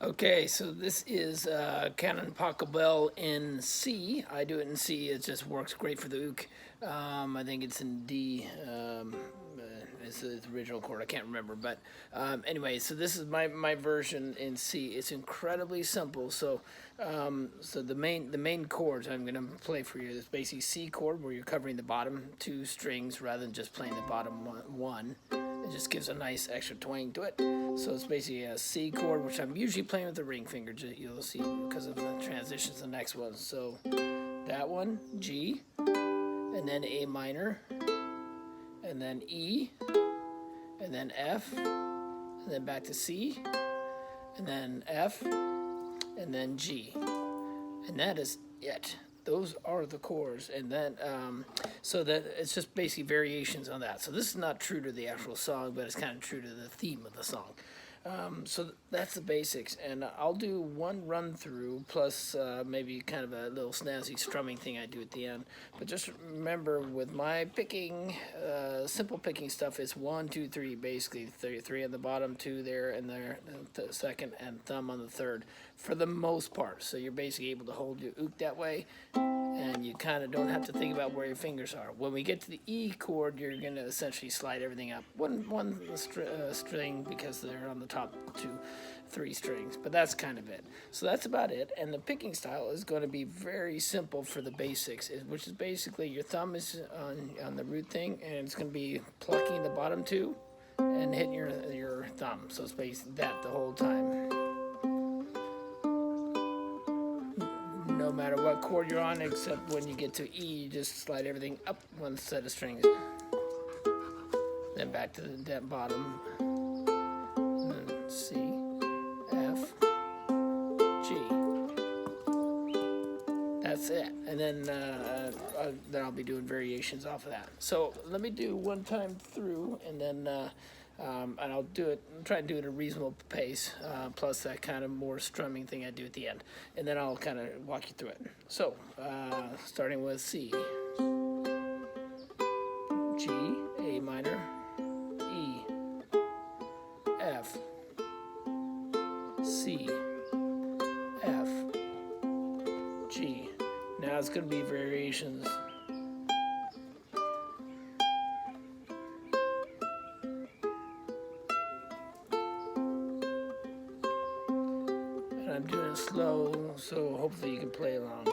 Okay, so this is Canon Pachelbel in C. I do it in C. It just works great for the uke. I think it's in D. It's the original chord. I can't remember, but anyway. So this is my version in C. It's incredibly simple. So the main chords I'm going to play for you is basically C chord, where you're covering the bottom two strings rather than just playing the bottom one. It just gives a nice extra twang to it. So it's basically a C chord, which I'm usually playing with the ring finger. You'll see because of the transitions. The next one. So that one, G, and then A minor, and then E, and then F, and then back to C, and then F, and then G, and that is it. Those are the chords, and then so that it's just basically variations on that. So this is not true to the actual song, but it's kind of true to the theme of the song. So that's the basics, and I'll do one run through plus maybe kind of a little snazzy strumming thing I do at the end. But just remember, with my picking, simple picking stuff, it's 1, 2, 3, basically three on the bottom, 2 there and there, the second, and thumb on the third, for the most part. So you're basically able to hold your uke that way, and you kind of don't have to think about where your fingers are. When we get to the E chord, you're going to essentially slide everything up one string, because they're on the top 2, 3 strings. But that's kind of it. So that's about it. And the picking style is going to be very simple for the basics, which is basically your thumb is on the root thing, and it's going to be plucking the bottom 2 and hitting your thumb. So it's basically that the whole time. No matter what chord you're on, except when you get to E, you just slide everything up one set of strings. Then back to the bottom. And then C, F, G. That's it. And then I'll be doing variations off of that. So let me do one time through, and then and I'll do it. Try and do it at a reasonable pace, plus that kind of more strumming thing I do at the end, and then I'll kind of walk you through it. So, starting with C, G, A minor, E, F, C, F, G. Now it's going to be variations. I'm doing it slow, so hopefully you can play along.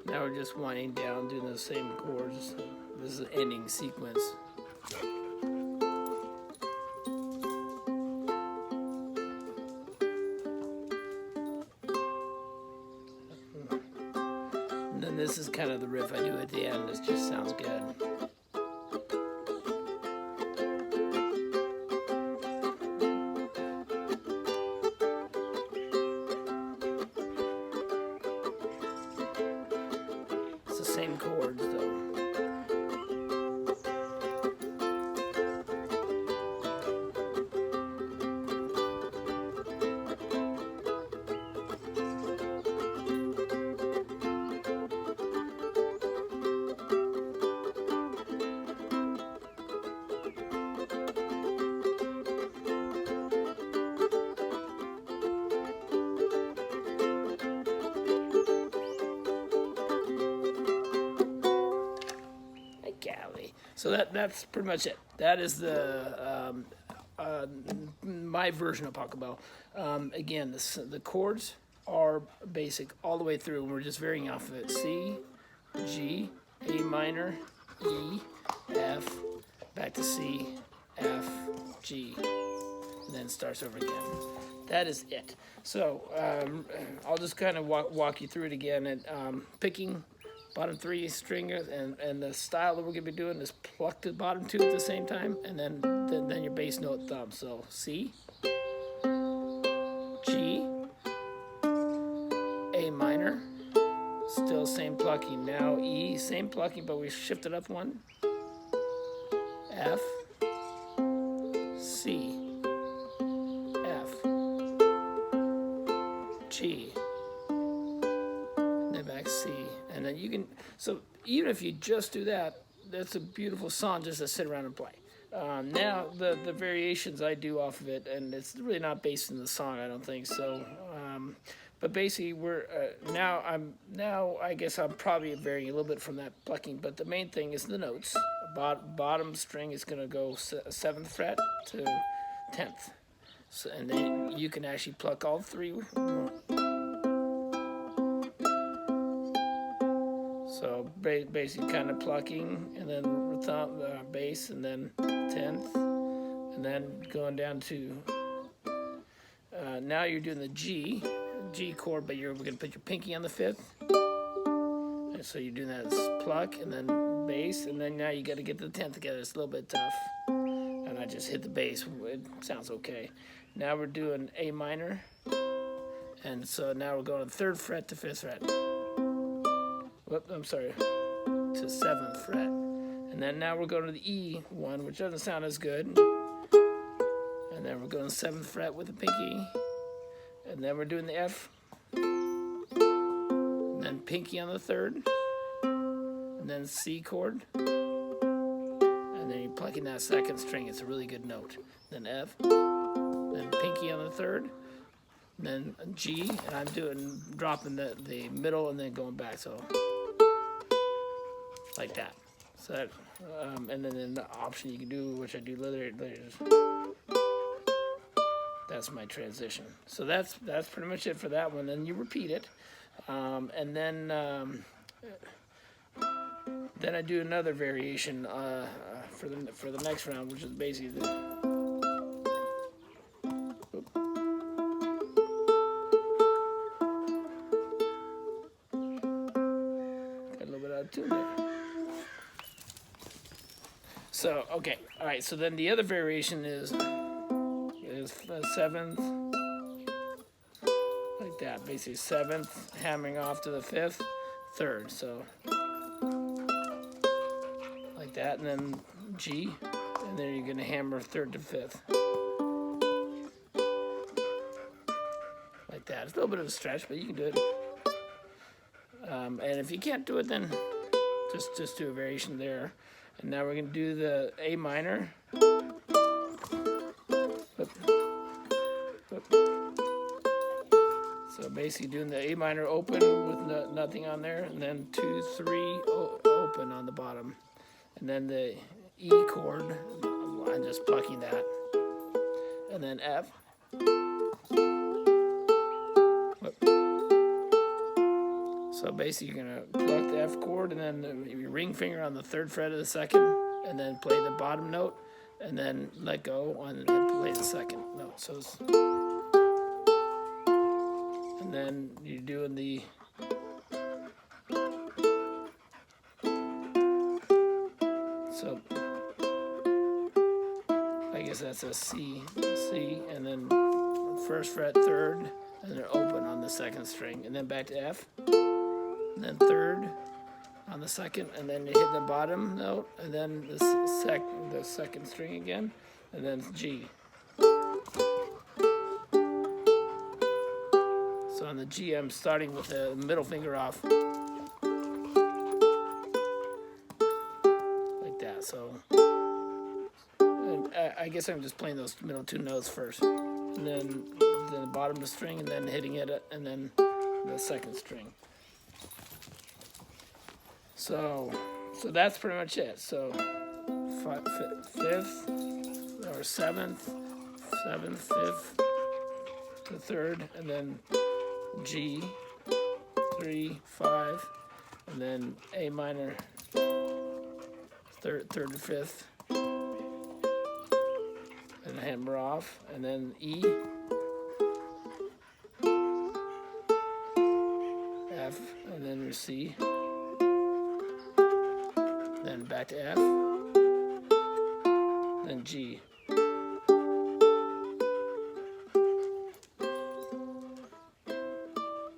Now we're just winding down, doing the same chords. This is the ending sequence. And then this is kind of the riff I do at the end. It just sounds good. Same chords though. golly. So that's pretty much it. That is the my version of Pachelbel. Again, the chords are basic all the way through, and we're just varying off of it. C, G, A minor, E, F, back to C, F, G, and then starts over again. That is it. So I'll just kind of walk you through it again. And picking bottom 3 string, and the style that we're gonna be doing is pluck the bottom 2 at the same time, and then your bass note thumb. So C, G, A minor, still same plucking. Now E, same plucking, but we shifted up one. F, C, F, G, then back C, and then you can, so even if you just do that, that's a beautiful song just to sit around and play. Now the variations I do off of it, and it's really not based in the song, I don't think so. But basically, we're now I guess I'm probably varying a little bit from that plucking, but the main thing is the notes. Bottom string is going to go 7th fret to 10th, so, and then you can actually pluck all 3. So basically, kind of plucking, and then thumb, bass, and then 10th, and then going down to. Now you're doing the G chord, but you're going to put your pinky on the 5th. And so you're doing that as pluck, and then bass, and then now you got to get the 10th together. It's a little bit tough. And I just hit the bass. It sounds okay. Now we're doing A minor. And so now we're going to 3rd fret to 5th fret. Whoop, I'm sorry. To 7th fret. And then now we're going to the E one, which doesn't sound as good. And then we're going to 7th fret with the pinky. And then we're doing the F. And then pinky on the 3rd. And then C chord. And then you're plucking that 2nd string. It's a really good note. Then F. Then pinky on the 3rd. And then G. And I'm dropping the middle and then going back. So like that. So that, and then the option you can do, which I do later. That's my transition. So that's pretty much it for that one. Then you repeat it, and then I do another variation for the next round, which is basically the. Got a little bit out of tune there. So okay, all right. So then the other variation is 7th, like that. Basically 7th, hammering off to the 5th, 3rd. So like that, and then G, and then you're gonna hammer 3rd to 5th, like that. It's a little bit of a stretch, but you can do it. And if you can't do it, then just do a variation there. And now we're gonna do the A minor. So basically doing the A minor open with nothing on there, and then 2, 3 open on the bottom, and then the E chord, I'm just plucking that, and then F. So basically you're gonna pluck the F chord, and then your ring finger on the 3rd fret of the 2nd, and then play the bottom note, and then let go and play the 2nd note. So it's, and then you're doing the so I guess that's a C, and then 1st fret 3rd, and they're open on the 2nd string, and then back to F, and then 3rd on the 2nd, and then you hit the bottom note, and then the 2nd string again, and then G. So on the G, I'm starting with the middle finger off, like that. So I guess I'm just playing those middle 2 notes first, and then the bottom of the string, and then hitting it, and then the 2nd string. So So that's pretty much it. So fifth or seventh, fifth, the third, and then G, 3, 5, and then A minor, third and fifth, and hammer off, and then E, F, and then C, then back to F, then G.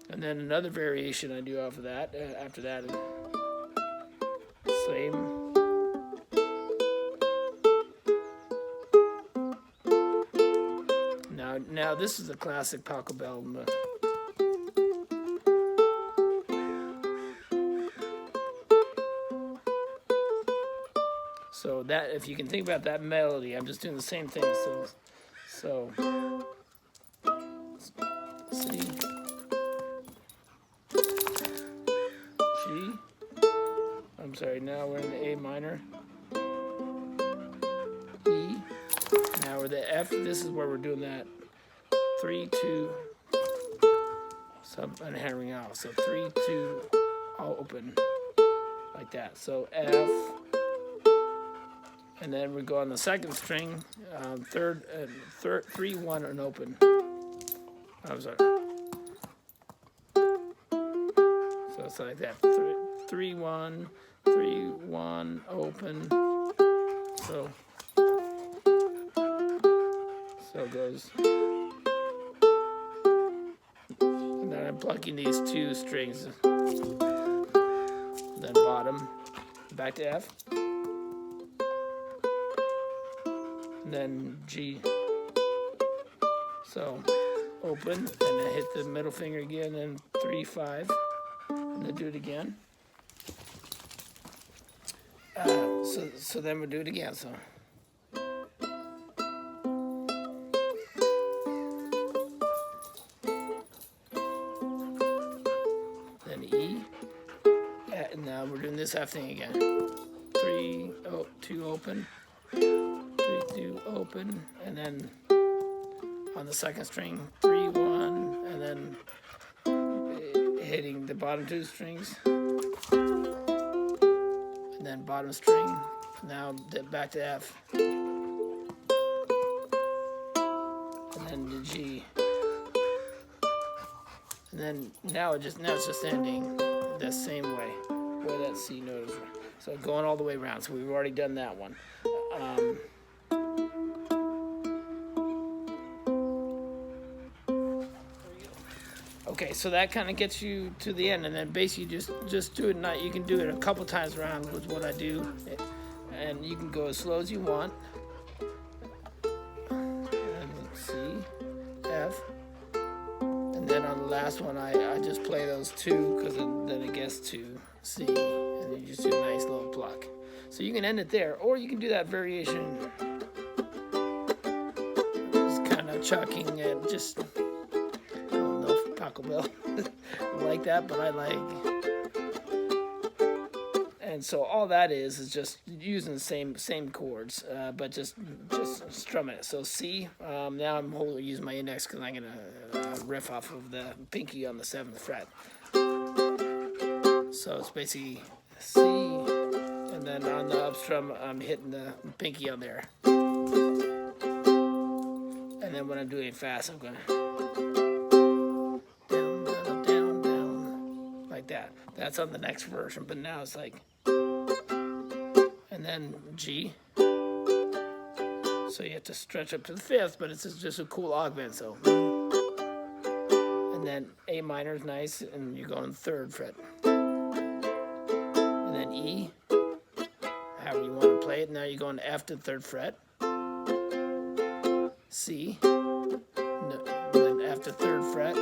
And then another variation I do off of that, after that, same. Now this is a classic Pachelbel. So that, if you can think about that melody, I'm just doing the same thing. So C, G. I'm sorry. Now we're in the A minor. E. Now we're the F. This is where we're doing that 3, 2. So I'm hammering out. So 3, 2, all open like that. So F. And then we go on the second string, third, 3, 1, and open. I'm sorry. So it's like that. 3, 1, 3, 1, open. So it goes. And then I'm plucking these 2 strings. Then bottom, back to F. Then G. So open, and then hit the middle finger again, and 3, 5, and then do it again. So then we'll do it again. So then E. And now we're doing this F thing again. 3, 2, open. 3, 2, open, and then on the second string, 3, 1, and then hitting the bottom 2 strings, and then bottom string. Now back to F, and then to G, and then now it's just ending the same way where that C note is. So going all the way around. So we've already done that one. Okay, so that kind of gets you to the end, and then basically just do it. You can do it a couple times around with what I do, and you can go as slow as you want. And C, F, and then on the last one, I just play those 2 because then it gets to C, and you just do a nice little pluck. So you can end it there, or you can do that variation, just kind of chucking it, just. Pachelbel like that, but I like, and so all that is just using the same chords, but just strumming it. So C. Now I'm using my index because I'm gonna riff off of the pinky on the 7th fret. So it's basically C, and then on the up strum I'm hitting the pinky on there, and then when I'm doing it fast, I'm going. That. That's on the next version, but now it's like, and then G. So you have to stretch up to the 5th, but it's just a cool augment. So, and then A minor is nice, and you go on the 3rd fret, and then E. However you want to play it. Now you go on F to the 3rd fret, C, and then F to 3rd fret,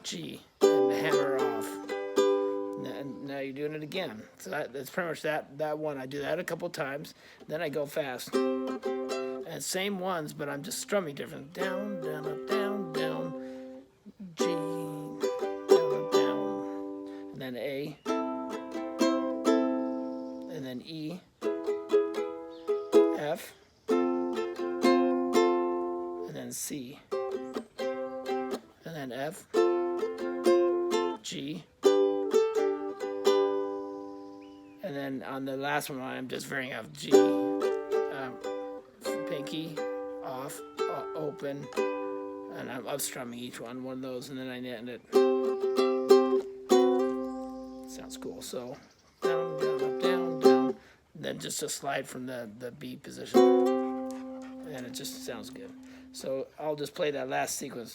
G. Hammer off, and now you're doing it again. So that's pretty much that one. I do that a couple times, then I go fast, and same ones, but I'm just strumming different. Down, down, up, down, down, G, down, up, down, and then A, then E, F, and then C, and then F, G, and then on the last one I'm just varying off G, pinky, off, open, and I'm strumming each one of those, and then I end it. Sounds cool. So down, down, up, down, down, and then just a slide from the B position, and it just sounds good. So I'll just play that last sequence.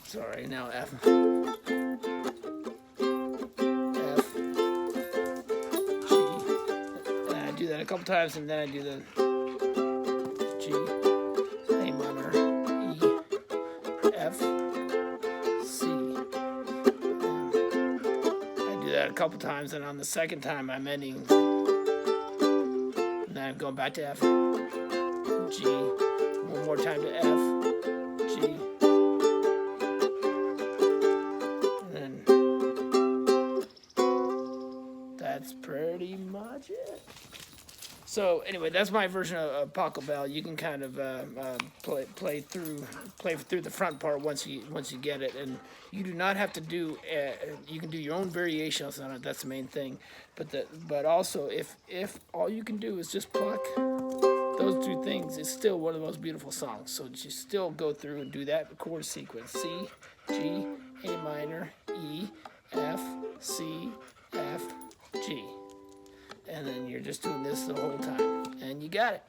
Sorry, now F. Do that a couple times, and then I do the G, A minor, E, F, C. I do that a couple times, and on the second time I'm ending, and then I'm going back to F, G, one more time to F, G, and then that's pretty much it. So anyway, that's my version of Pachelbel. You can kind of play through the front part once you get it, and you do not have to do. You can do your own variations on it. That's the main thing. But also, if all you can do is just pluck those two things, it's still one of the most beautiful songs. So just still go through and do that chord sequence: C, G, A minor, E, F, C, F, G. And then you're just doing this the whole time, and you got it.